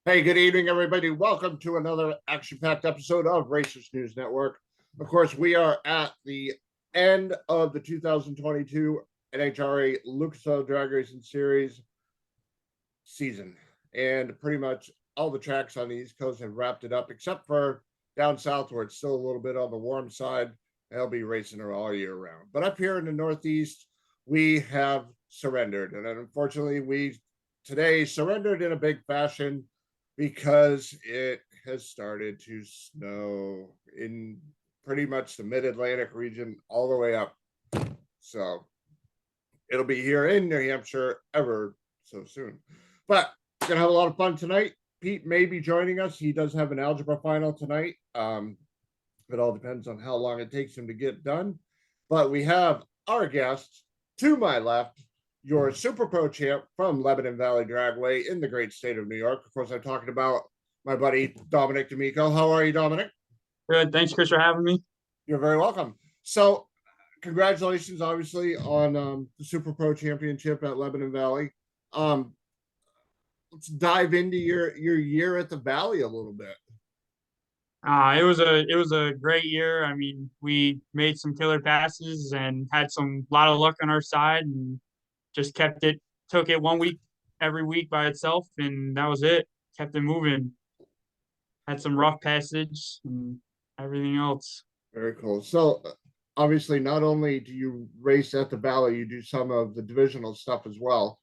Hey, good evening, everybody. Welcome to another action-packed episode of Racers News Network. Of course, we are at the end of the 2022 NHRA Lucas Oil Drag Racing Series season, and pretty much all the tracks on the East Coast have wrapped it up, except for down south where it's still a little bit on the warm side. They'll be racing it all year round. But up here in the Northeast, we have surrendered, and unfortunately, we today surrendered in a big fashion because it has started to snow in pretty much the mid-Atlantic region all the way up. So it'll be here in New Hampshire ever so soon. But we're going to have a lot of fun tonight. Pete may be joining us. He does have an algebra final tonight. It all depends on how long it takes him to get done. But we have our guest to my left, your Super Pro champ from Lebanon Valley Dragway in the great state of New York. Of course, I'm talking about my buddy Dominic DeMiCco. How are you, Dominic? Good. Thanks, Chris, for having me. You're very welcome. So, congratulations, obviously, on the Super Pro Championship at Lebanon Valley. Um, let's dive into your year at the Valley a little bit. It was a great year. I mean, we made some killer passes and had some lot of luck on our side, and just took it one week every week by itself, and that was it. Kept it moving. Had some rough passage and everything else. Very cool. So, obviously, not only do you race at the Valley, you do some of the divisional stuff as well.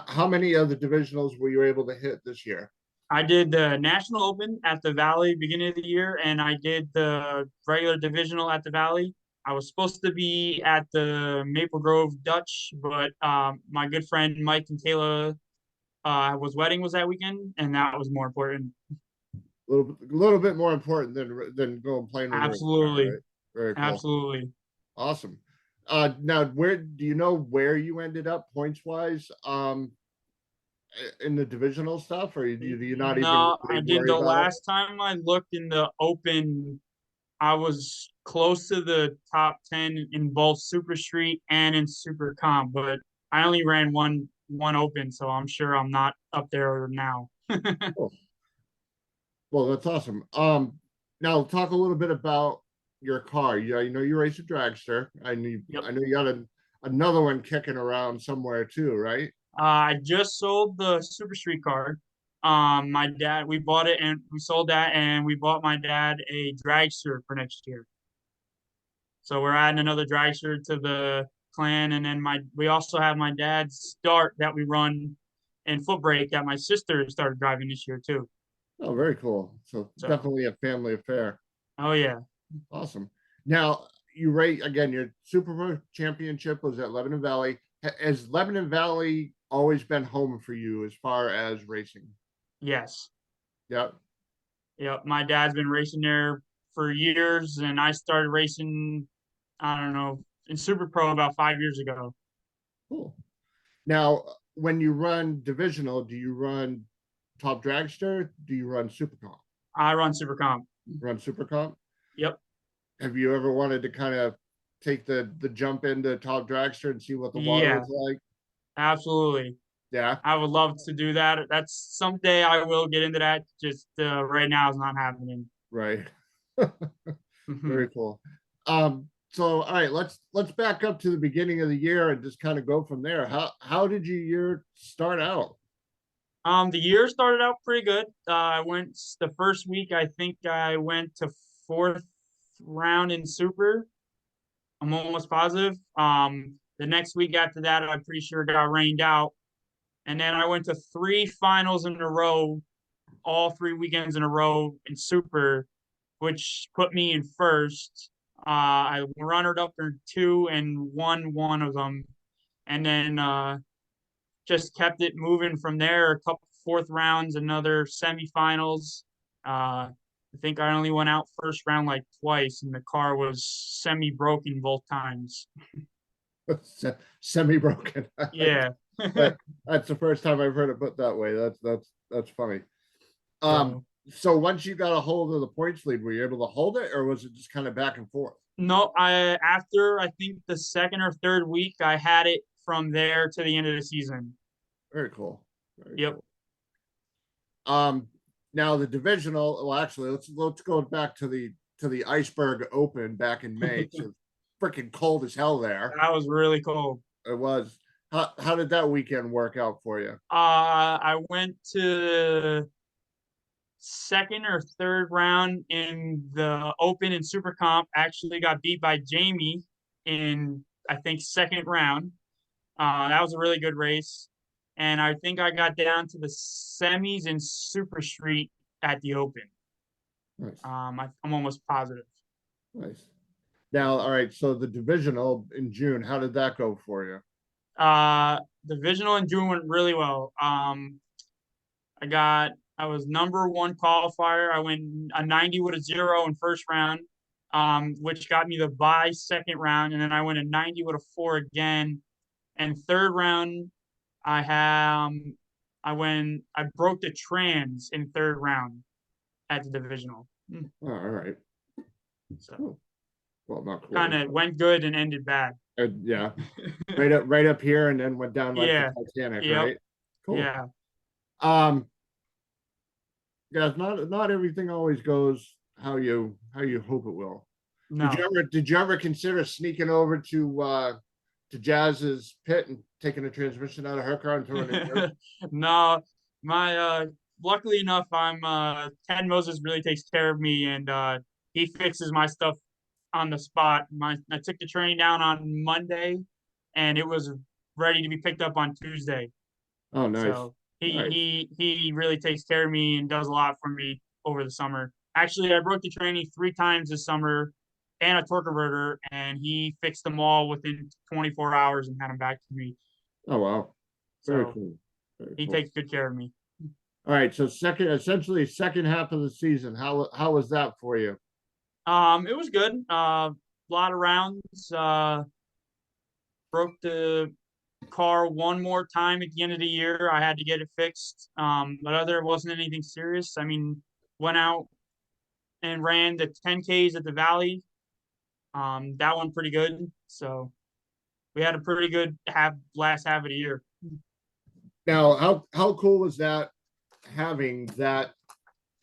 How many of the divisionals were you able to hit this year? I did the National Open at the Valley beginning of the year, and I did the regular divisional at the Valley. I was supposed to be at the Maple Grove Dutch, but my good friend Mike and Kayla was wedding was that weekend, and that was more important. Little bit more important than going playing with a race car, Absolutely, right? Very cool. absolutely. Awesome. Now, where do you know where you ended up points wise? In the divisional stuff, or do you not even No, I really did worry the about it? last time I looked in the Open. I was close to the top 10 in both Super Street and in Super Comp, but I only ran one Open, so I'm sure I'm not up there now. Cool. Well, that's awesome. Now talk a little bit about your car. Yeah, you know you race a dragster. Yep. I know you got another one kicking around somewhere too, right? I just sold the Super Street car. My dad, we bought it and we sold that, and we bought my dad a dragster for next year. So we're adding another dragster to the clan, and then we also have my dad's start that we run in foot brake that my sister started driving this year too. Oh, very cool. So So, definitely a family affair. oh yeah, Awesome. Now you rate again. Your Super Bowl championship was at Lebanon Valley. Has Lebanon Valley always been home for you as far as racing? yes, Yep. yep. My dad's been racing there for years, and I started racing. I don't know in Super Pro about 5 years ago. Cool. Now, when you run divisional, do you run top dragster? Do you run super comp? I run Super Comp. Run super comp? Yep. Have you ever wanted to kind of take the jump into top dragster and see what the water Yeah, is like? absolutely. Yeah. I would love to do that. That's someday I will get into that. Just right now, it's not happening. Right. Very Mhm. cool. So all right, let's back up to the beginning of the year and just kind of go from there. How did your year start out? The year started out pretty good. I went the first week. I think I went to fourth round in Super. I'm almost positive. The next week after that, I'm pretty sure it got rained out, and then I went to three finals in a row, all 3 weekends in a row in Super, which put me in first. I runnered up in two and won one of them, and then just kept it moving from there. A couple fourth rounds, another semifinals. I think I only went out first round like twice, and the car was semi broken both times. Semi broken. Yeah. that that's the first time I've heard it put that way. That's funny. Um, So so once you got a hold of the points lead, were you able to hold it, or was it just kind of back and forth? no, I after I think the second or third week, I had it from there to the end of the season. Very cool. Very Yep. cool. Um, Now the divisional. Well, actually, let's go back to the Iceberg Open back in May. So freaking cold as hell there. That was really cool. It was. How did that weekend work out for you? I went to second or third round in the Open and Super Comp. Actually, got beat by Jamie in I think second round. That was a really good race, and I think I got down to the semis in Super Street at the Open. Nice, I'm almost positive. nice. Now, all right. So the divisional in June. How did that go for you? Divisional in June went really well. I was number one qualifier. I went a 90 with a 0 in first round, which got me the bye second round, and then I went a 90 with a 4 again. And third round, I broke the trans in third round at the divisional. Oh, all right. So Cool. Well, not cool. kind of went good and ended bad. Yeah, right up here, and then went down like Yeah. the Titanic, Yep. right? Cool. Yeah. Um, guys, not everything always goes how you hope it will. No. Did you ever consider sneaking over to Jazz's pit and taking a transmission out of her car and throwing it in yours? No, my luckily enough, Ken Moses really takes care of me, and he fixes my stuff on the spot. I took the train down on Monday, and it was ready to be picked up on Tuesday. Oh, nice. So Nice. he really takes care of me and does a lot for me over the summer. Actually, I broke the tranny 3 times this summer and a torque converter, and he fixed them all within 24 hours and had them back to me. Oh, wow. Very So cool. Very he cool. takes good care of me. All right. So essentially second half of the season. How was that for you? It was good. Lot of rounds. Broke the car one more time at the end of the year. I had to get it fixed. But other wasn't anything serious. I mean, went out and ran the 10Ks at the Valley. That one pretty good. So we had a pretty good last half of the year. Now, how cool was that having that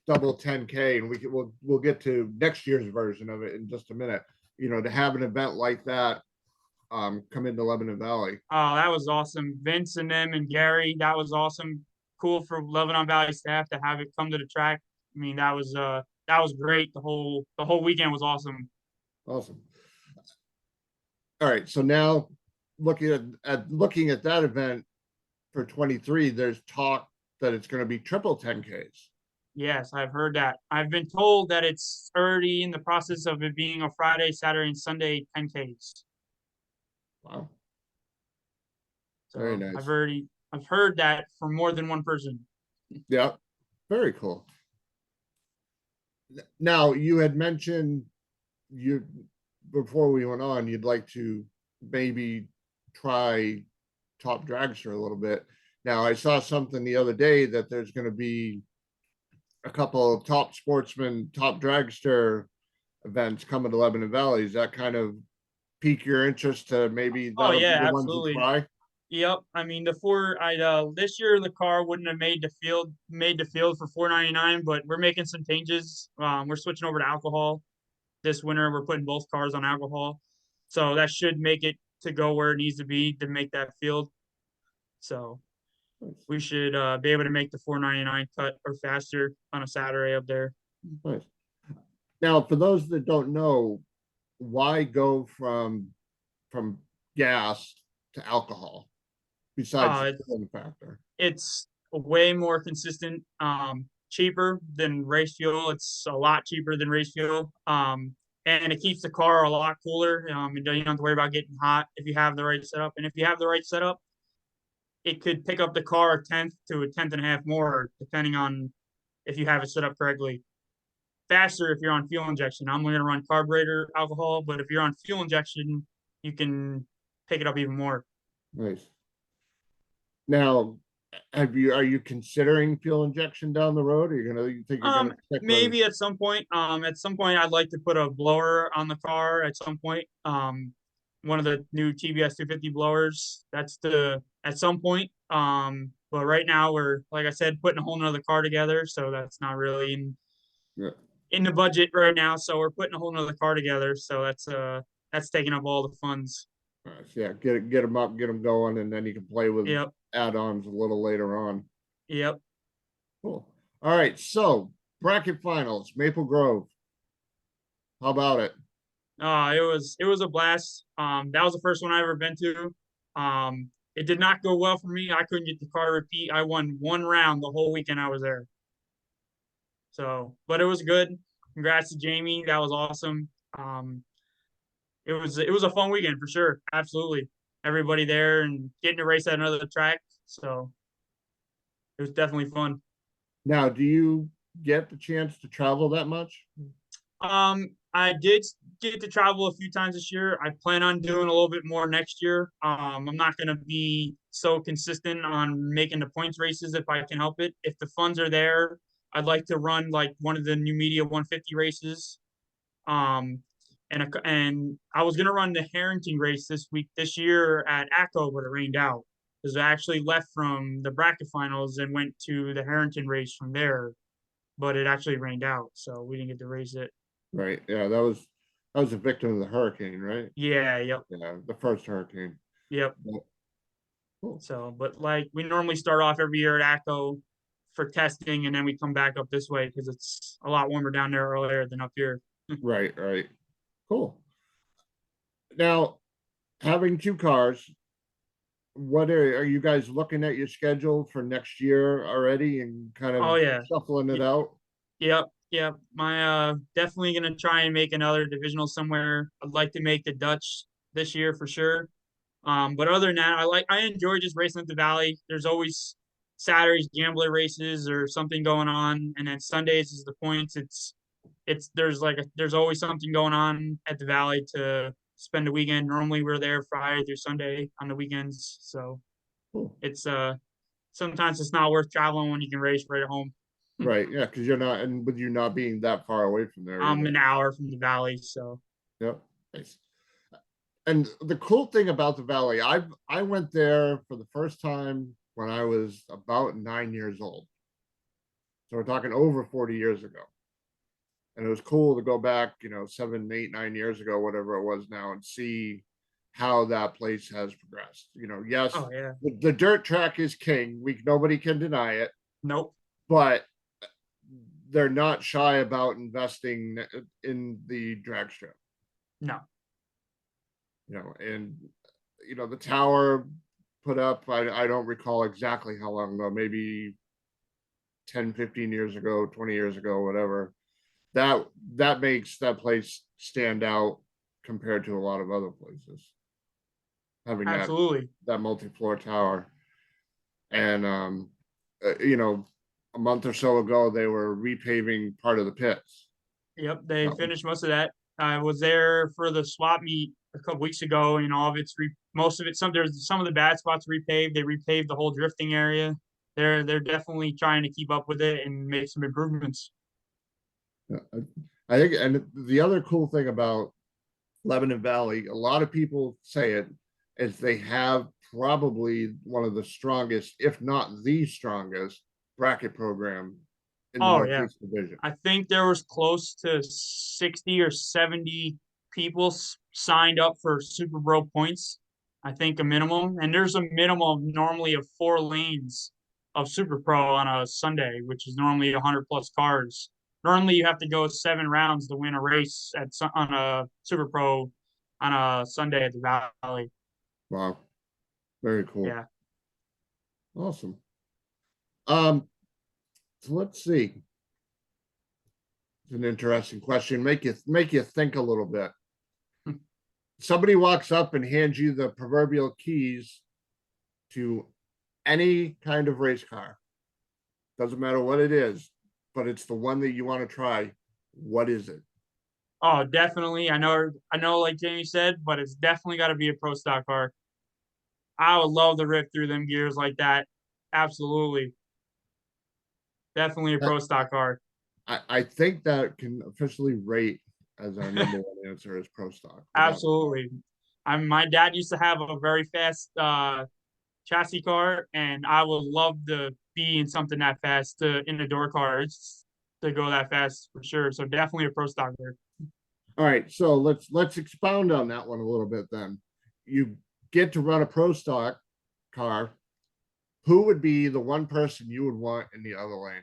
double 10K? And we'll get to next year's version of it in just a minute. You know, to have an event like that come into Lebanon Valley. Oh, that was awesome. Vince and them and Gary, that was awesome. Cool for Lebanon Valley staff to have it come to the track. I mean, that was great. The whole weekend was awesome. Awesome. All right. So now looking at that event for 23, there's talk that it's going to be triple 10Ks. Yes, I've heard that. I've been told that it's already in the process of it being a Friday, Saturday, and Sunday 10Ks. Wow. So Very nice. I've heard that from more than one person. Yeah. Very cool. Now, you had mentioned before we went on, you'd like to maybe try Top Dragster a little bit. Now, I saw something the other day that there's going to be a couple of top sportsman, Top Dragster events coming to Lebanon Valley. Is that kind of pique your interest to maybe that'll be the ones you try? Yep. I mean, this year the car wouldn't have made the field for 499, but we're making some changes. We're switching over to alcohol this winter. We're putting both cars on alcohol, so that should make it to go where it needs to be to make that field. So we should be able to make the 499 cut or faster on a Saturday up there. Nice. Now, for those that don't know, why go from gas to alcohol besides the filling factor? It's way more consistent, cheaper than race fuel. It's a lot cheaper than race fuel. And it keeps the car a lot cooler. You don't have to worry about getting hot if you have the right setup. And if you have the right setup, it could pick up the car a tenth to a tenth and a half more, depending on if you have it set up correctly. Faster if you're on fuel injection. I'm going to run carburetor alcohol, but if you're on fuel injection, you can pick it up even more. Nice. Now, are you considering fuel injection down the road? Or you think you're gonna maybe at some point. At some point I'd like to put a blower on the car at some point. One of the new TBS 250 blowers. That's at some point. But right now we're, like I said, putting a whole nother car together, so that's not really Yeah. in the budget right now. So we're putting a whole nother car together, so that's taking up all the funds. Nice. Yeah, get them up, get them going, and then you can play with Yep, add-ons a little later on. yep. Cool. All right, so bracket finals, Maple Grove. How about it? It was a blast. That was the first one I ever been to. It did not go well for me. I couldn't get the car to repeat. I won one round the whole weekend I was there. So, but it was good. Congrats to Jamie. That was awesome. Um, it was a fun weekend for sure. Absolutely. Everybody there and getting to race at another track. So it was definitely fun. Now, do you get the chance to travel that much? I did get to travel a few times this year. I plan on doing a little bit more next year. I'm not going to be so consistent on making the points races if I can help it. If the funds are there, I'd like to run like one of the new media 150 races. Um, and I was going to run the Harrington race this year at ACO, but it rained out because I actually left from the bracket finals and went to the Harrington race from there, but it actually rained out, so we didn't get to race it. Right. Yeah, that was a victim of the hurricane, right? Yeah, yep, Yeah, the first hurricane. yep. Yeah, cool. So, but like we normally start off every year at ACO for testing, and then we come back up this way because it's a lot warmer down there earlier than up here. Right, right. Cool. Now, having two cars, what are you guys looking at your schedule for next year already and kind Oh of yeah, shuffling it out? yep, yep. My definitely gonna try and make another divisional somewhere. I'd like to make the Dutch this year for sure. But other than that, I enjoy just racing at the Valley. There's always Saturdays gambler races or something going on, and then Sundays is the points. It's there's always something going on at the Valley to spend the weekend. Normally we're there Friday through Sunday on the weekends, so Cool. it's sometimes it's not worth traveling when you can race right at home. Right. Yeah, because you're not, and with you not being that far away from there I'm either. an hour from the Valley, so Yep. Nice. And the cool thing about the Valley, I went there for the first time when I was about 9 years old. So we're talking over 40 years ago. And it was cool to go back, 7, 8, 9 years ago, whatever it was now, and see how that place has progressed. Yes, oh yeah, the dirt track is king. Nobody can deny it, nope, but they're not shy about investing in the drag strip. no, And the tower put up, I don't recall exactly how long ago, maybe 10, 15 years ago, 20 years ago, whatever. That makes that place stand out compared to a lot of other places, having absolutely. that multi-floor tower. And a month or so ago they were repaving part of the pits. Yep, they finished most of that. I was there for the swap meet a couple weeks ago, and all of most of it. There's some of the bad spots repaved. They repaved the whole drifting area. They're definitely trying to keep up with it and make some improvements. I think, and the other cool thing about Lebanon Valley, a lot of people say it, is they have probably one of the strongest, if not the strongest, bracket program in the Oh yeah, Northeast Division. I think there was close to 60 or 70 people signed up for Super Bro points. I think a minimum, and there's a minimum normally of 4 lanes of Super Pro on a Sunday, which is normally 100 plus cars. Normally, you have to go 7 rounds to win a race on a Super Pro on a Sunday at the Valley. Wow, very cool, Yeah, awesome. So let's see. It's an interesting question. Make you think a little bit. Somebody walks up and hands you the proverbial keys to any kind of race car. Doesn't matter what it is, but it's the one that you want to try. What is it? oh, definitely. I know, like Jamie said, but it's definitely got to be a pro stock car. I would love to rip through them gears like that. Absolutely. Definitely a pro stock car. I think that can officially rate as our number one answer is pro stock. Absolutely. My dad used to have a very fast chassis car, and I would love to be in something that fast in a door car to go that fast for sure. So definitely a pro stocker. All right, so let's expound on that one a little bit then. You get to run a pro stock car. Who would be the one person you would want in the other lane?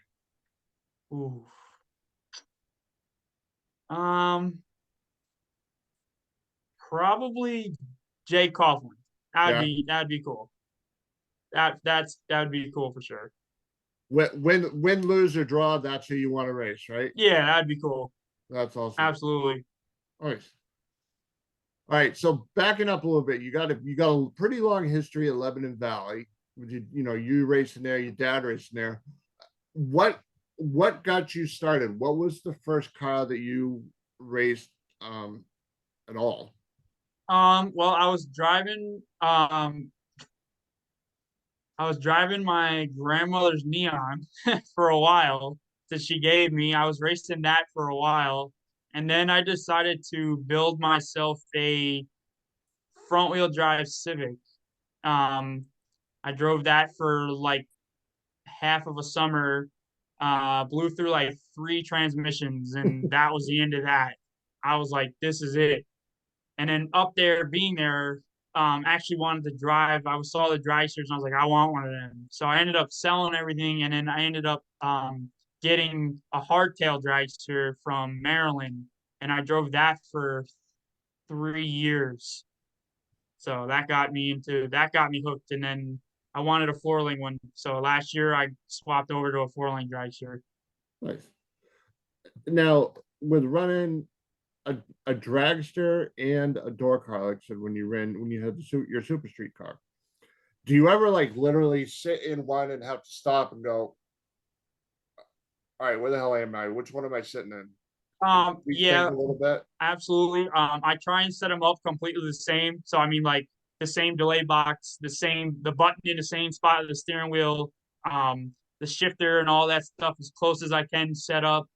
Ooh. Um, Probably Jay Coughlin. Yeah. That'd be cool. That would be cool for sure. Win, lose, or draw, that's who you want to race, right? Yeah, that'd be cool. That's awesome. Absolutely. Nice. All right, so backing up a little bit, you got a pretty long history at Lebanon Valley. You racing there, your dad racing there. What what got you started? What was the first car that you raced at all? Well, I was driving my grandmother's Neon for a while that she gave me. I was racing that for a while, and then I decided to build myself a front wheel drive Civic. Um, I drove that for like half of a summer, blew through like three transmissions, and that was the end of that. I was like, this is it. And then up there, being there, actually wanted to drive. I saw the dragsters and I was like, I want one of them. So I ended up selling everything, and then I ended up getting a hardtail dragster from Maryland, and I drove that for 3 years. So that got me hooked, and then I wanted a four lane one. So last year I swapped over to a four lane dragster. Nice. Now, with running a, a dragster and a door car, like I said, when you had your super street car, do you ever like literally sit in one and have to stop and go, all right, where the hell am I? Which one am I sitting in? We think Yeah, a little bit. absolutely. I try and set them up completely the same. So I mean, like the same delay box, the button in the same spot of the steering wheel, the shifter and all that stuff as close as I can set up.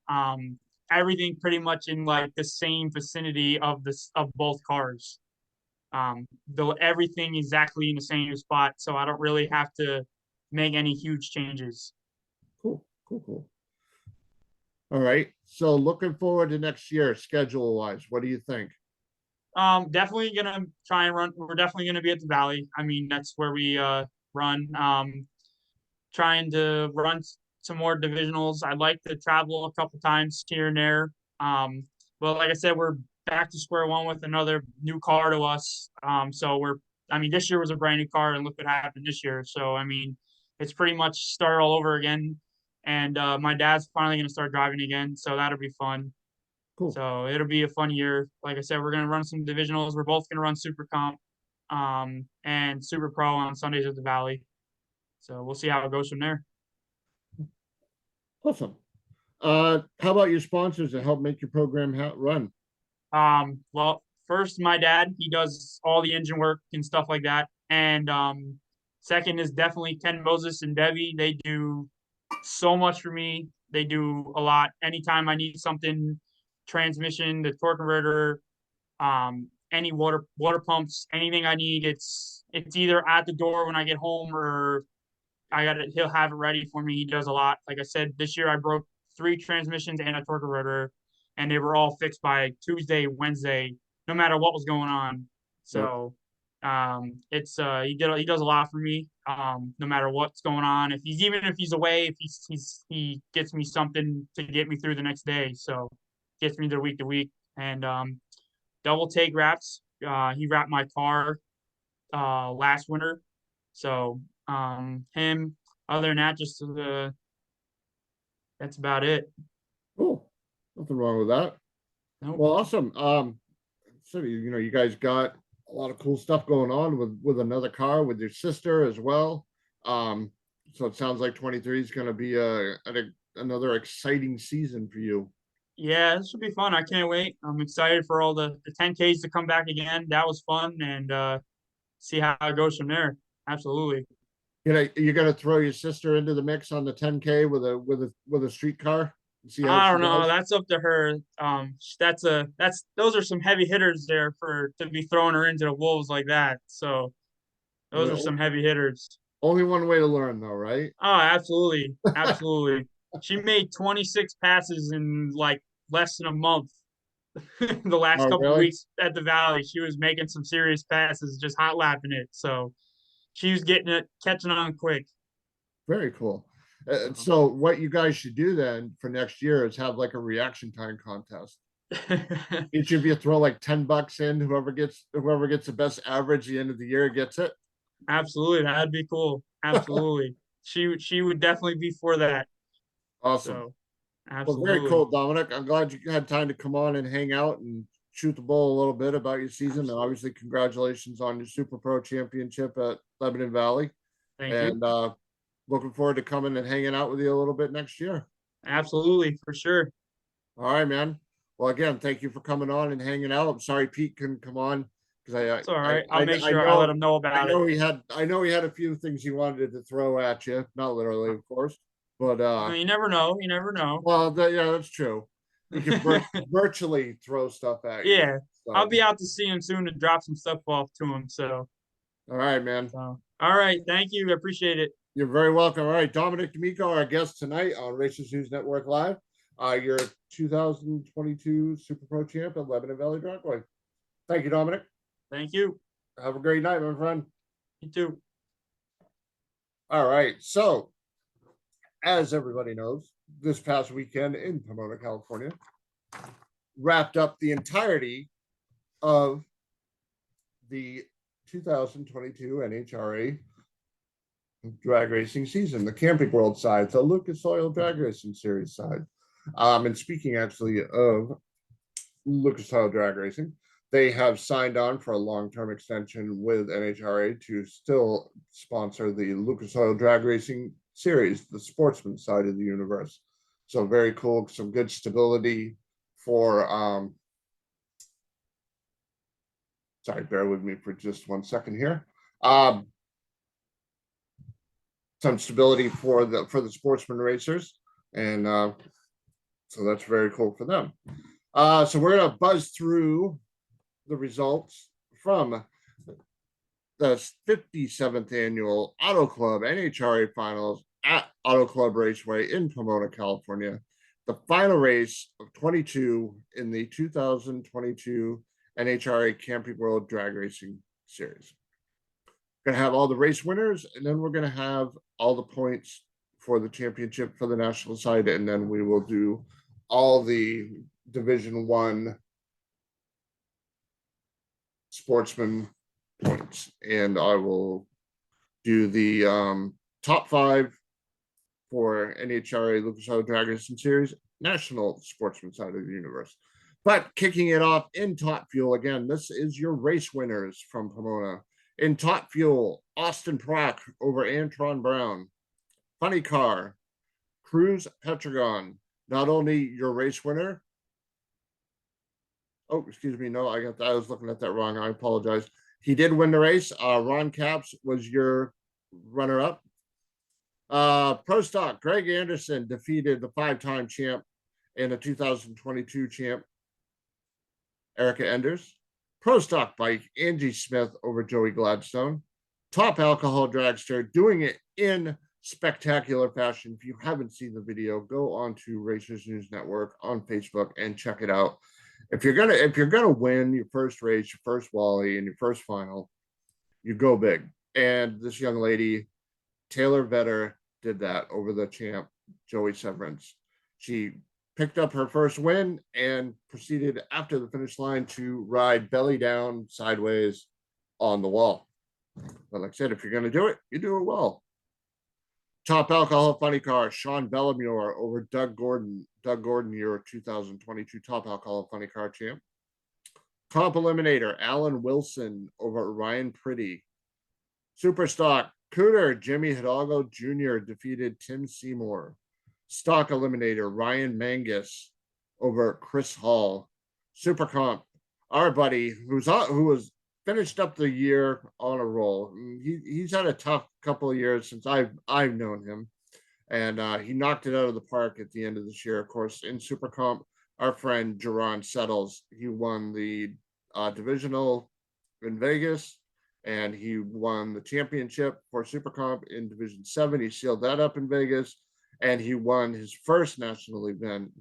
Everything pretty much in like the same vicinity of both cars. Though everything exactly in the same spot, so I don't really have to make any huge changes. Cool, cool, cool. All right. So looking forward to next year, schedule wise, what do you think? Definitely gonna try and run. We're definitely gonna be at the Valley. I mean, that's where we run. Trying to run some more divisionals. I'd like to travel a couple times here and there. But like I said, we're back to square one with another new car to us. I mean, this year was a brand new car, and look what happened this year. So I mean, it's pretty much start all over again. And my dad's finally gonna start driving again, so that'll be fun. Cool. So it'll be a fun year. Like I said, we're gonna run some divisionals. We're both gonna run Super Comp, and Super Pro on Sundays at the Valley. So we'll see how it goes from there. Awesome. How about your sponsors that help make your program run? Well, first, my dad, he does all the engine work and stuff like that. And second is definitely Ken Moses and Debbie. They do so much for me. They do a lot. Anytime I need something, transmission, the torque converter, any water pumps, anything I need, it's either at the door when I get home or he'll have it ready for me. He does a lot. Like I said, this year I broke three transmissions and a torque converter, and they were all fixed by Tuesday, Wednesday, no matter what was going on. Yep. So it's he does a lot for me. No matter what's going on. If he's away, if he gets me something to get me through the next day. So gets me to week. And double take wraps. He wrapped my car last winter. So him. Other than that, just that's about it. Cool. Nothing wrong with that. Nope. Well, awesome. So you guys got a lot of cool stuff going on with another car with your sister as well. So it sounds like 23 is going to be another exciting season for you. Yeah, this should be fun. I can't wait. I'm excited for all the 10Ks to come back again. That was fun, and see how it goes from there. Absolutely. You're gonna throw your sister into the mix on the 10K with a street car and see how I she don't know. does. That's up to her. Those are some heavy hitters there for to be throwing her into the wolves like that. So Those are some heavy hitters. Only one way to learn, though, right? Oh, absolutely. Absolutely. She made 26 passes in like less than a month. The last Oh, couple really? weeks at the Valley, she was making some serious passes, just hot lapping it. So she was getting it, catching on quick. Very cool. So. So what you guys should do then for next year is have like a reaction time contest. Each of you throw like $10 in. Whoever gets the best average at the end of the year gets it. Absolutely, that'd be cool. Absolutely, she would definitely be for that. Awesome. So, Well, very absolutely. cool, Dominic. I'm glad you had time to come on and hang out and shoot the ball a little bit about your season. And Absolutely. obviously, congratulations on your Super Pro Championship at Lebanon Valley. Thank you. And looking forward to coming and hanging out with you a little bit next year. Absolutely, for sure. All right, man. Well, again, thank you for coming on and hanging out. I'm sorry Pete couldn't come on because It's all right. I'll I make I sure I let know them know I about it. know he had a few things he wanted to throw at you, not literally, of course, but You never know. You never know. well, yeah, that's true. He can virtually throw stuff at you. Yeah, I'll So, be out to see him soon and drop some stuff off to him. all right, man. All right. Thank you. I appreciate it. You're very welcome. All right, Domenick D'Amico, our guest tonight on Racers News Network Live. Your 2022 Super Pro Champ at Lebanon Valley Dragway. Thank you, Dominic. Thank you. Have a great night, my friend. You too. All right. So, as everybody knows, this past weekend in Pomona, California, wrapped up the entirety of the 2022 NHRA drag racing season, the Camping World side, the Lucas Oil Drag Racing Series side. And speaking actually of Lucas Oil Drag Racing, they have signed on for a long-term extension with NHRA to still sponsor the Lucas Oil Drag Racing Series, the sportsman side of the universe. So very cool, some good stability for sorry, bear with me for just 1 second here. Some stability for the sportsman racers, and so that's very cool for them. So we're gonna buzz through the results from the 57th annual Auto Club NHRA finals at Auto Club Raceway in Pomona, California. The final race of 22 in the 2022 NHRA Camping World Drag Racing Series. We're gonna have all the race winners, and then we're gonna have all the points for the championship for the national side, and then we will do all the Division One sportsman points, and I will do the top 5 for NHRA Lucas Oil Drag Racing Series national sportsman side of the universe. But kicking it off in Top Fuel again, this is your race winners from Pomona. In Top Fuel, Austin Prock over Antron Brown. Funny Car, Cruz Petragon, not only your race winner. Oh, excuse me. No, I was looking at that wrong. I apologize. He did win the race. Ron Capps was your runner-up. Pro Stock, Greg Anderson defeated the 5-time champ and the 2022 champ, Erica Enders. Pro Stock Bike, Angie Smith over Joey Gladstone. Top Alcohol Dragster, doing it in spectacular fashion. If you haven't seen the video, go on to Racers News Network on Facebook and check it out. If you're gonna win your first race, your first Wally, and your first final, you go big. And this young lady, Taylor Vetter, did that over the champ, Joey Severance. She picked up her first win and proceeded after the finish line to ride belly down sideways on the wall. But like I said, if you're going to do it, you do it well. Top Alcohol Funny Car, Sean Bellamure over Doug Gordon. Doug Gordon, your 2022 Top Alcohol Funny Car champ. Comp Eliminator, Alan Wilson over Ryan Pretty. Super Stock, Cooter, Jimmy Hidalgo Jr. defeated Tim Seymour. Stock Eliminator, Ryan Mangus over Chris Hall. Super Comp, our buddy who was finished up the year on a roll. He's had a tough couple of years since I've known him, and he knocked it out of the park at the end of this year. Of course, in Super Comp, our friend Jerron Settles, he won the divisional in Vegas, and he won the championship for Super Comp in Division 7. He sealed that up in Vegas, and he won his first national event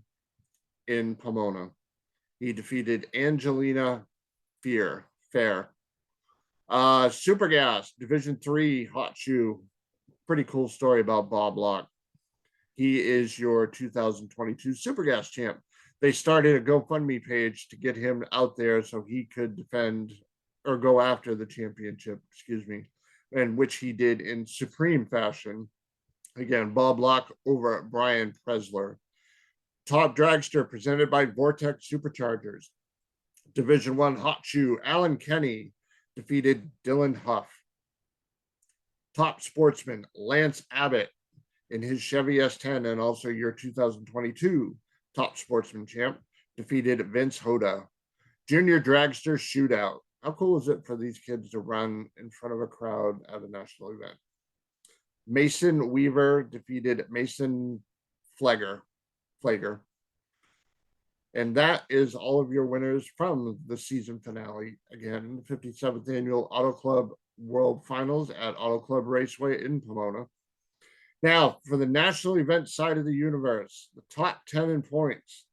in Pomona. He defeated Angelina Fair. Super Gas, Division 3 hot shoe. Pretty cool story about Bob Locke. He is your 2022 Super Gas champ. They started a GoFundMe page to get him out there so he could defend or go after the championship, and which he did in supreme fashion. Again, Bob Locke over at Brian Presler. Top Dragster presented by Vortex Superchargers. Division 1 hot shoe, Alan Kenny defeated Dylan Huff. Top Sportsman, Lance Abbott in his Chevy S10 and also your 2022 Top Sportsman champ defeated Vince Hoda. Junior Dragster Shootout. How cool is it for these kids to run in front of a crowd at a national event? Mason Weaver defeated Mason Flager. And that is all of your winners from the season finale. Again, the 57th annual Auto Club World Finals at Auto Club Raceway in Pomona. Now, for the national event side of the universe, the top 10 in points.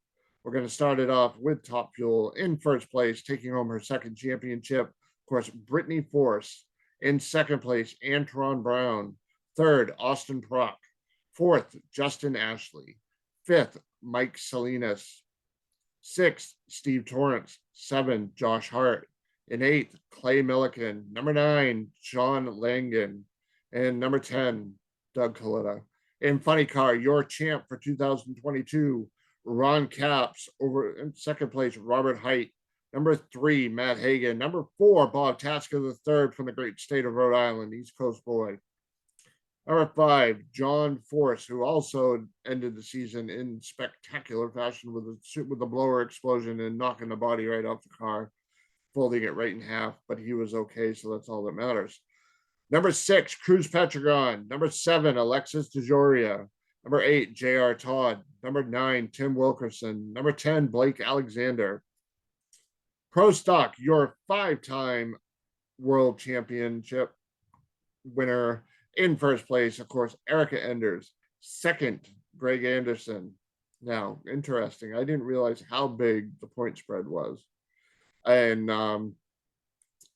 We're going to start it off with Top Fuel in first place, taking home her second championship. Of course, Brittany Force. In second place, Antron Brown. Third, Austin Prock. Fourth, Justin Ashley. Fifth, Mike Salinas. Sixth, Steve Torrance. 7, Josh Hart. In 8th, Clay Milliken. Number 9, Sean Langan. And number 10, Doug Coletta. In Funny Car, your champ for 2022, Ron Capps. Over in second place, Robert Height. Number 3, Matt Hagan. Number 4, Bob Tasker III from the great state of Rhode Island, East Coast boy. Number 5, John Force, who also ended the season in spectacular fashion with a blower explosion and knocking the body right off the car, folding it right in half, but he was okay, so that's all that matters. Number 6, Cruz Petragon. Number 7, Alexis DeJoria. Number 8, J.R. Todd. Number 9, Tim Wilkerson. Number 10, Blake Alexander. Pro Stock, your 5-time world championship winner. In first place, of course, Erica Enders. Second, Greg Anderson. Now, interesting. I didn't realize how big the point spread was. And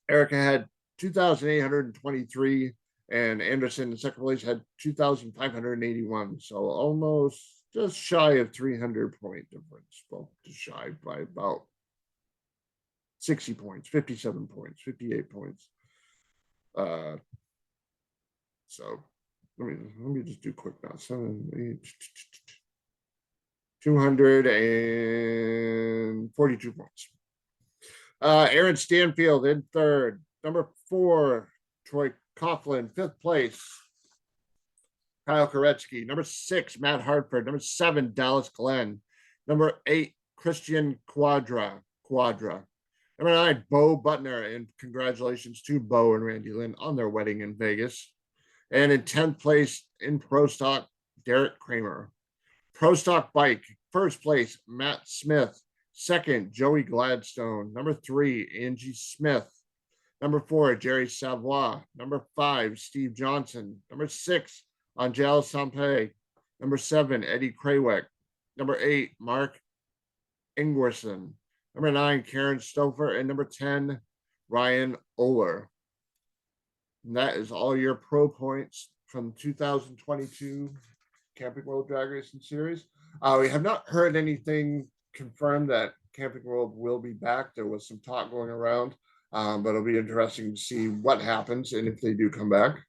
Erica had 2,823, and Anderson in second place had 2,581. So almost just shy of 300 point difference. Well, just shy by about 60 points, 57 points, 58 points. So let me just do quick math. 242 points. Aaron Stanfield in third. Number 4, Troy Coughlin. 5th place, Kyle Koretsky. Number 6, Matt Hartford. Number 7, Dallas Glenn. Number 8, Christian Quadra. Number 9, Bo Butner. And congratulations to Bo and Randy Lynn on their wedding in Vegas. And in 10th place in Pro Stock, Derek Kramer. Pro Stock Bike, first place, Matt Smith. Second, Joey Gladstone. Number 3, Angie Smith. Number 4, Jerry Savoy. Number 5, Steve Johnson. Number 6, Angel Sampe. Number 7, Eddie Krawick. Number 8, Mark Ingwerson. Number 9, Karen Stouffer. And number 10, Ryan Oler. And that is all your pro points from 2022 Camping World Drag Racing Series. We have not heard anything confirmed that Camping World will be back. There was some talk going around, but it'll be interesting to see what happens and if they do come back.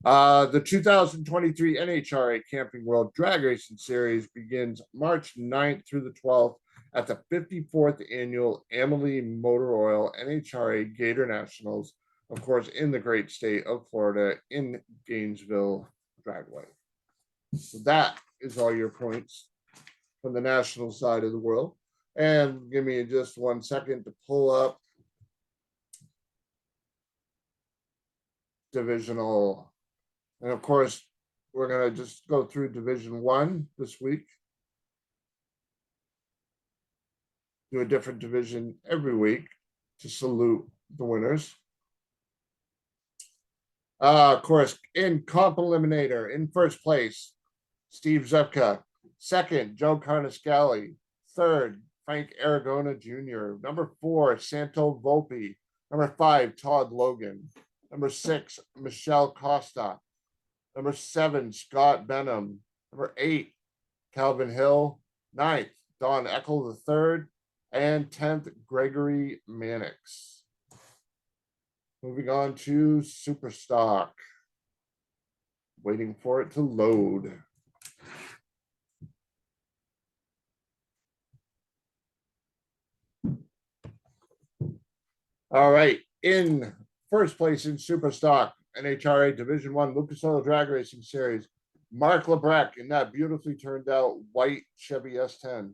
The 2023 NHRA Camping World Drag Racing Series begins March 9th through the 12th at the 54th Annual Amalie Motor Oil NHRA Gator Nationals, of course, in the great state of Florida, in Gainesville Dragway. So that is all your points from the national side of the world. And give me just 1 second to pull up divisional. And of course, we're going to just go through Division 1 this week. Do a different division every week to salute the winners. Of course, in comp eliminator, in first place, Steve Zepka. Second, Joe Carnescali. Third, Frank Aragona Jr. Number 4, Santo Volpe. Number 5, Todd Logan. Number 6, Michelle Costa. Number 7, Scott Benham. Number 8, Calvin Hill. 9th, Don Eckel III. And 10th, Gregory Mannix. Moving on to Superstock. Waiting for it to load. All right. In first place in Superstock, NHRA Division One Lucas Oil Drag Racing Series, Mark Lebrecht in that beautifully turned out white Chevy S10.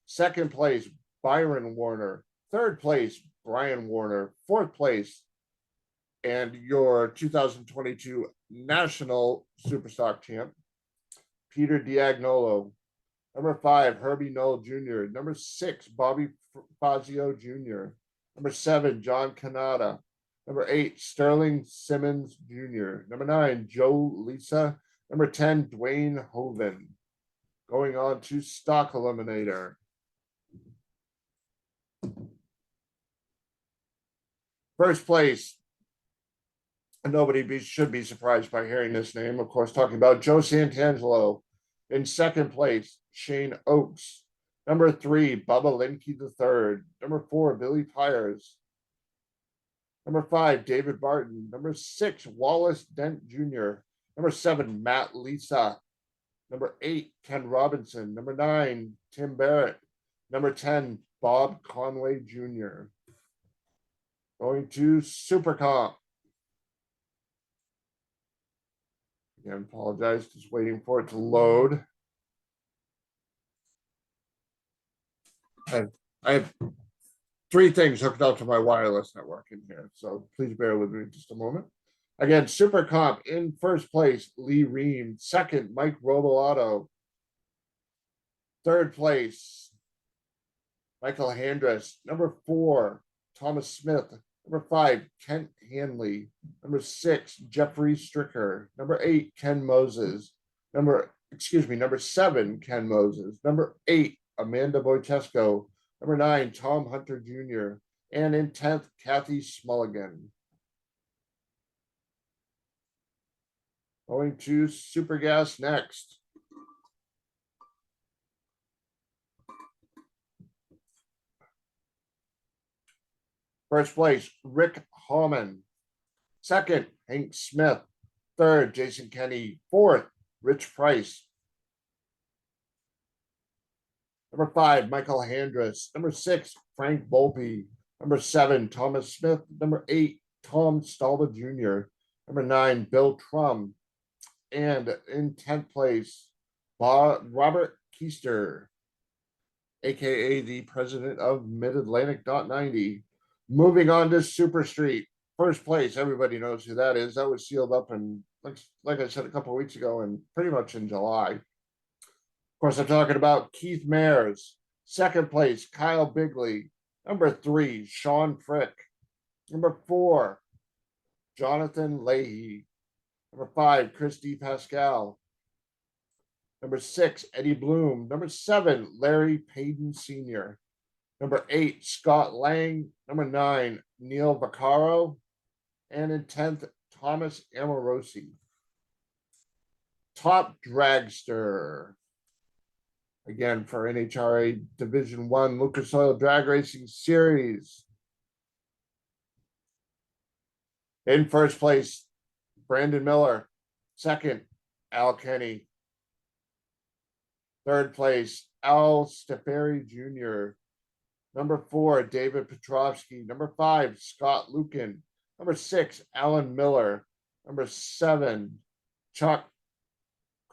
Second place, Byron Warner. Third place, Brian Warner. Fourth place, and your 2022 National Superstock champ, Peter Diagnolo. Number 5, Herbie Knoll Jr. Number 6, Bobby Fazio Jr. Number 7, John Canada. Number 8, Sterling Simmons Jr. Number 9, Joe Lisa. Number 10, Dwayne Hoven. Going on to Stock Eliminator. First place, nobody should be surprised by hearing this name. Of course, talking about Joe Santangelo. In second place, Shane Oakes. Number 3, Bubba Linke III. Number 4, Billy Pyers. Number 5, David Barton. Number 6, Wallace Dent Jr. Number 7, Matt Lisa. Number 8, Ken Robinson. Number 9, Tim Barrett. Number 10, Bob Conway Jr. Going to Super Comp. Again, apologize, just waiting for it to load. I have 3 things hooked up to my wireless network in here, so please bear with me just a moment. Again, Super Comp in first place, Lee Ream. Second, Mike Robolato. Third place, Michael Handress. Number 4, Thomas Smith. Number 5, Kent Hanley. Number 6, Jeffrey Stricker. Number 8, Ken Moses. Number 7, Ken Moses. Number 8, Amanda Boitesco. Number 9, Tom Hunter Jr. And in 10th, Kathy Smulligan. Going to Super Gas next. First place, Rick Hallman. Second, Hank Smith. Third, Jason Kenny. Fourth, Rich Price. Number 5, Michael Handress. Number 6, Frank Volpe. Number 7, Thomas Smith. Number 8, Tom Stalba Jr. Number 9, Bill Trum. And in 10th place, Robert Keister, aka the president of Mid-Atlantic.90. Moving on to Super Street. First place, everybody knows who that is. That was sealed up in, like I said a couple of weeks ago, and pretty much in July. Of course, I'm talking about Keith Mayers. Second place, Kyle Bigley. Number 3, Sean Frick. Number 4, Jonathan Leahy. Number 5, Christy Pascal. Number 6, Eddie Bloom. Number 7, Larry Payton Sr. Number 8, Scott Lang. Number 9, Neil Vaccaro. And in 10th, Thomas Amorosi. Top Dragster. Again, for NHRA Division One Lucas Oil Drag Racing Series. In first place, Brandon Miller. Second, Al Kenny. Third place, Al Stefari Jr. Number 4, David Petrovsky. Number 5, Scott Lucan. Number 6, Alan Miller. Number 7, Chuck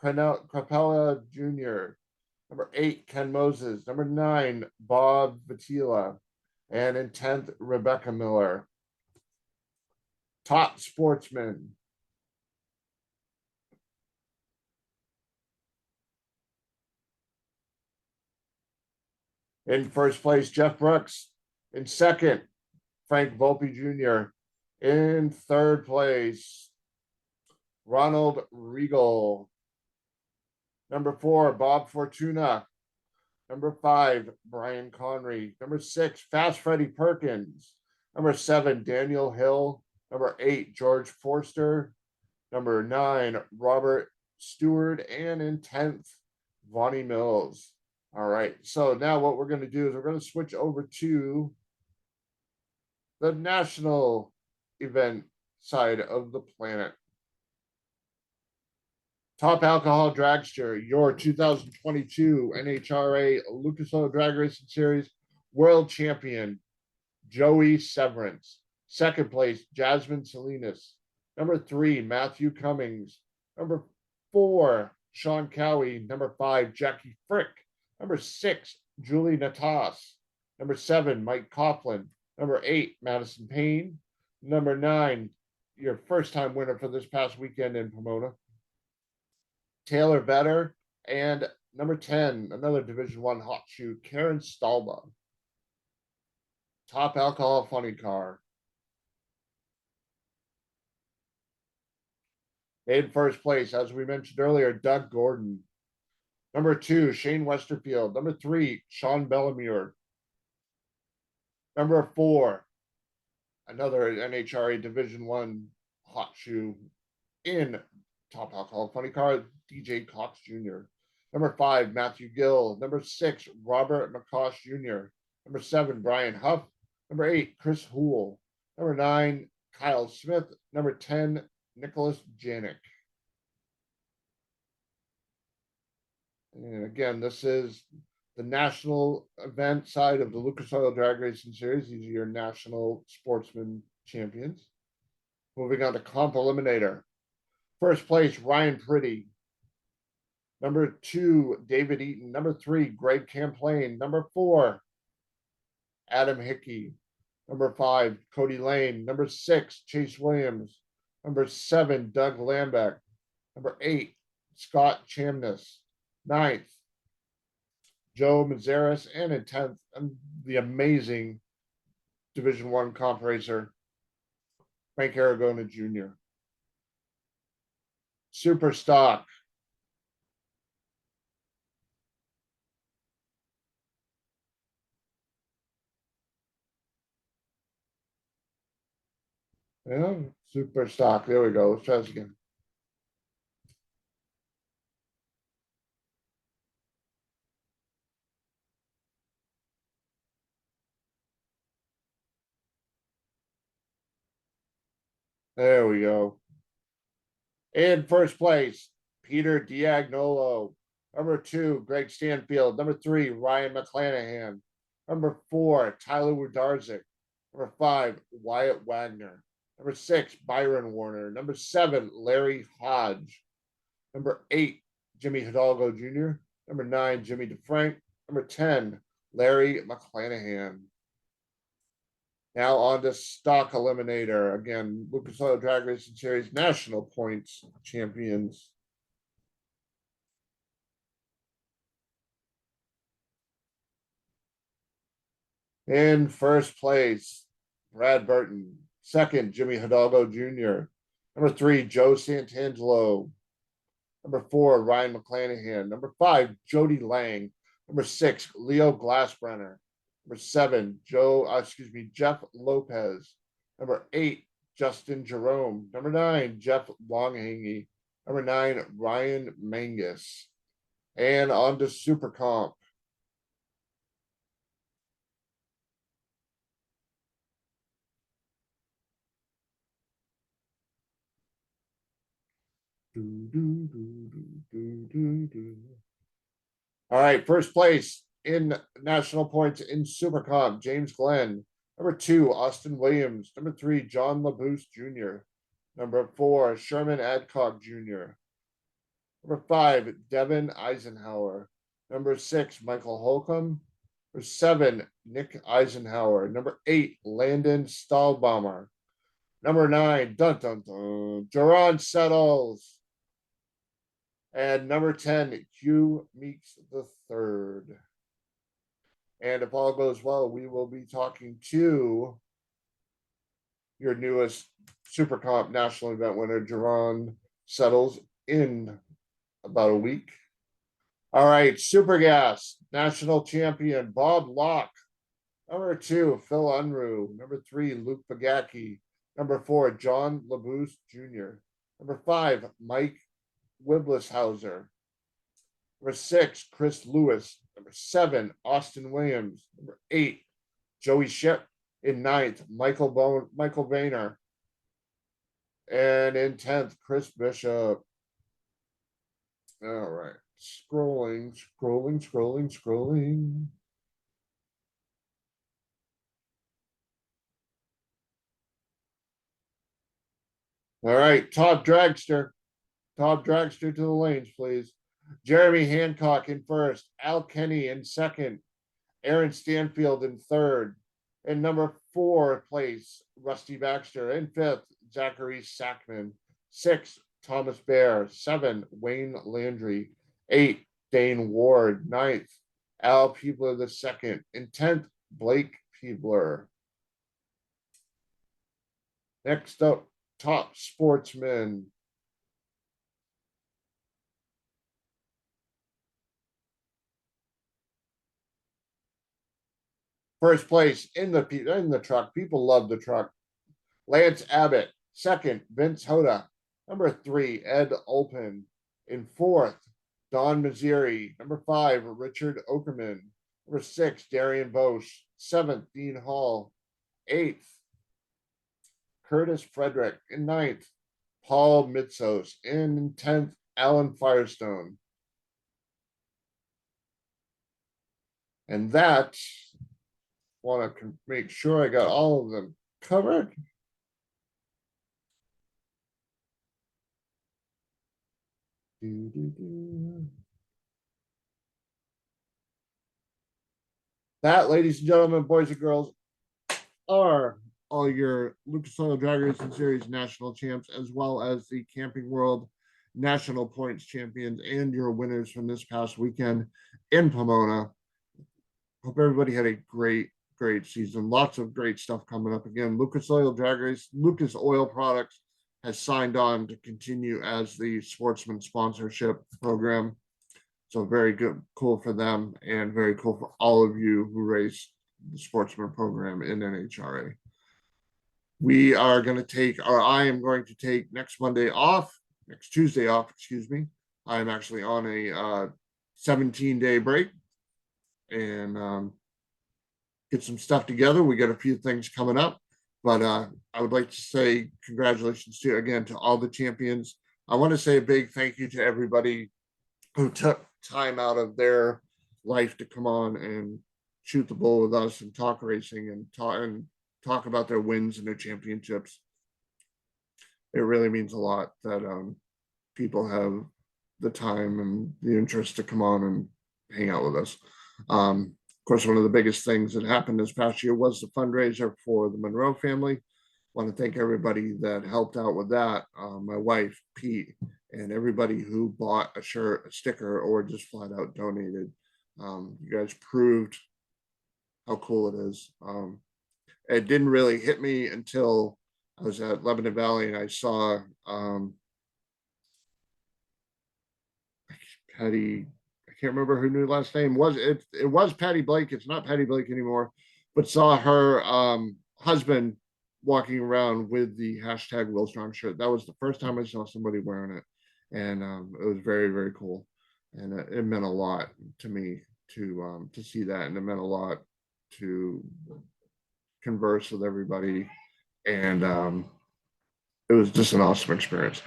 Crapella Jr. Number 8, Ken Moses. Number 9, Bob Vitila. And in 10th, Rebecca Miller. Top Sportsman. In first place, Jeff Brooks. In second, Frank Volpe Jr. In third place, Ronald Regal. Number 4, Bob Fortuna. Number 5, Brian Connery. Number 6, Fast Freddie Perkins. Number 7, Daniel Hill. Number 8, George Forster. Number 9, Robert Stewart. And in 10th, Vonnie Mills. All right. So now what we're going to do is we're going to switch over to the national event side of the planet. Top Alcohol Dragster, your 2022 NHRA Lucas Oil Drag Racing Series World Champion, Joey Severance. Second place, Jasmine Salinas. Number 3, Matthew Cummings. Number 4, Sean Cowie. Number 5, Jackie Frick. Number 6, Julie Natas. Number 7, Mike Coughlin. Number 8, Madison Payne. Number 9, your first time winner for this past weekend in Pomona, Taylor Vetter. And number 10, another Division I hot shoe, Karen Stalba. Top Alcohol Funny Car. In first place, as we mentioned earlier, Doug Gordon. Number 2, Shane Westerfield. Number 3, Sean Bellemure. Number 4, another NHRA Division I hot shoe in Top Alcohol Funny Car, DJ Cox Jr. Number 5, Matthew Gill. Number 6, Robert McCosh Jr. Number 7, Brian Huff. Number 8, Chris Houle. Number 9, Kyle Smith. Number 10, Nicholas Janik. And again, this is the national event side of the Lucas Oil Drag Racing Series. These are your national sportsman champions. Moving on to Comp Eliminator. First place, Ryan Pretty. Number 2, David Eaton. Number 3, Greg Camplain. Number 4, Adam Hickey. Number 5, Cody Lane. Number 6, Chase Williams. Number 7, Doug Lambeck. Number 8, Scott Chamness. 9th, Joe Mazaris. And in 10th, the amazing Division I comp racer, Frank Aragona Jr. Super Stock. Yeah, Super Stock. There we go. Let's try this again. There we go. In first place, Peter Diagnolo. Number 2, Greg Stanfield. Number 3, Ryan McClanahan. Number 4, Tyler Wudarzik. Number 5, Wyatt Wagner. Number 6, Byron Warner. Number 7, Larry Hodge. Number 8, Jimmy Hidalgo Jr. Number 9, Jimmy DeFrank. Number 10, Larry McClanahan. Now on to Stock Eliminator. Again, Lucas Oil Drag Racing Series National Points Champions. In first place, Brad Burton. Second, Jimmy Hidalgo Jr. Number 3, Joe Santangelo. Number 4, Ryan McClanahan. Number 5, Jody Lang. Number 6, Leo Glassbrenner. Number 7, Jeff Lopez. Number 8, Justin Jerome. Number 9, Jeff Longhangy. Number 9, Ryan Mangus. And on to Super Comp. All right, first place in national points in Super Comp, James Glenn. Number 2, Austin Williams. Number 3, John LaBoost Jr. Number 4, Sherman Adcock Jr. Number 5, Devin Eisenhower. Number 6, Michael Holcomb. Number 7, Nick Eisenhower. Number 8, Landon Stahlbaumer. Number 9, Jerron Settles. And number 10, Hugh Meeks III. And if all goes well, we will be talking to your newest Super Comp national event winner, Jerron settles in about a week. All right, Super Gas, national champion, Bob Locke. Number 2, Phil Unruh. Number 3, Luke Bagacki. Number 4, John LaBoost Jr. Number 5, Mike Wibleshauser. Number 6, Chris Lewis. Number 7, Austin Williams. Number 8, Joey Ship. In 9th, Michael Boehner. And in 10th, Chris Bishop. All right. Scrolling. All right, Todd Dragster. Todd Dragster to the lanes, please. Jeremy Hancock in first. Al Kenny in second. Aaron Stanfield in third. In number 4 place, Rusty Baxter. In 5th, Zachary Sackman. 6th, Thomas Bear. 7, Wayne Landry. 8, Dane Ward. 9th, Al Peebler II. In 10th, Blake Peebler. Next up, top sportsman. First place in the truck. People love the truck. Lance Abbott. 2nd, Vince Hoda. Number 3, Ed Olpen. In 4th, Don Mazzeri. Number 5, Richard Okerman. Number 6, Darian Bosch. 7th, Dean Hall. 8th, Curtis Frederick. In 9th, Paul Mitsos. In 10th, Alan Firestone. And that, want to make sure I got all of them covered. That, ladies and gentlemen, boys and girls, are all your Lucas Oil Drag Racing Series national champs, as well as the Camping World National Points champions and your winners from this past weekend in Pomona. Hope everybody had a great season. Lots of great stuff coming up. Again, Lucas Oil Drag Race, Lucas Oil Products has signed on to continue as the sportsman sponsorship program. So very good, cool for them, and very cool for all of you who race the sportsman program in NHRA. We are going to take, or I am going to take next Tuesday off, excuse me. I'm actually on a 17-day break and get some stuff together. We got a few things coming up, but I would like to say congratulations to all the champions. I want to say a big thank you to everybody who took time out of their life to come on and shoot the bull with us and talk racing and talk about their wins and their championships. It really means a lot that people have the time and the interest to come on and hang out with us. Of course, one of the biggest things that happened this past year was the fundraiser for the Monroe family. I want to thank everybody that helped out with that. My wife, Pete, and everybody who bought a shirt, a sticker, or just flat out donated. You guys proved how cool it is. It didn't really hit me until I was at Lebanon Valley and I saw Patty, I can't remember her new last name was. It was Patty Blake. It's not Patty Blake anymore, but saw her husband walking around with the hashtag Will Strong shirt. That was the first time I saw somebody wearing it. And it was very cool. And it meant a lot to me to see that. And it meant a lot to converse with everybody. And it was just an awesome experience.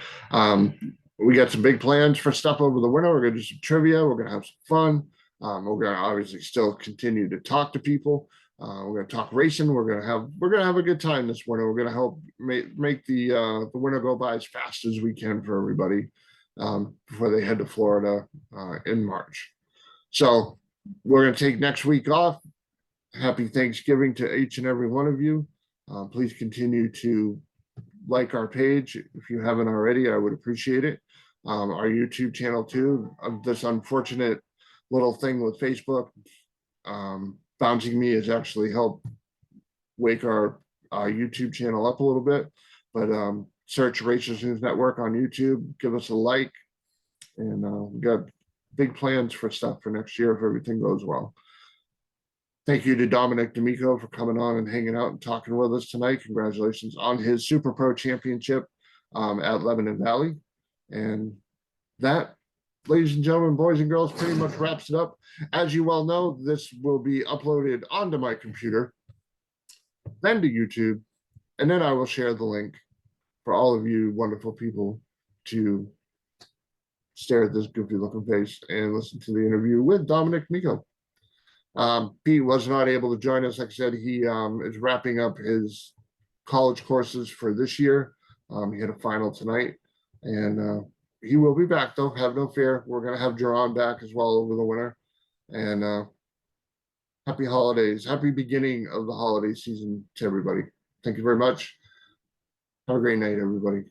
We got some big plans for stuff over the winter. We're going to do some trivia. We're going to have some fun. We're going to obviously still continue to talk to people. We're going to talk racing. We're going to have a good time this winter. We're going to help make the winter go by as fast as we can for everybody before they head to Florida in March. So we're going to take next week off. Happy Thanksgiving to each and every one of you. Please continue to like our page. If you haven't already, I would appreciate it. Our YouTube channel too. This unfortunate little thing with Facebook bouncing me has actually helped wake our YouTube channel up a little bit. But search Racers News Network on YouTube. Give us a like. And we got big plans for stuff for next year if everything goes well. Thank you to Domenick DEMICCO for coming on and hanging out and talking with us tonight. Congratulations on his Super Pro Championship at Lebanon Valley. And that, ladies and gentlemen, boys and girls, pretty much wraps it up. As you well know, this will be uploaded onto my computer, then to YouTube, and then I will share the link for all of you wonderful people to stare at this goofy looking face and listen to the interview with Domenick DEMICCO. Pete was not able to join us. Like I said, he is wrapping up his college courses for this year. He had a final tonight, and he will be back though. Have no fear. We're gonna have Jerron back as well over the winter. And happy holidays, happy beginning of the holiday season to everybody. Thank you very much. Have a great night, everybody.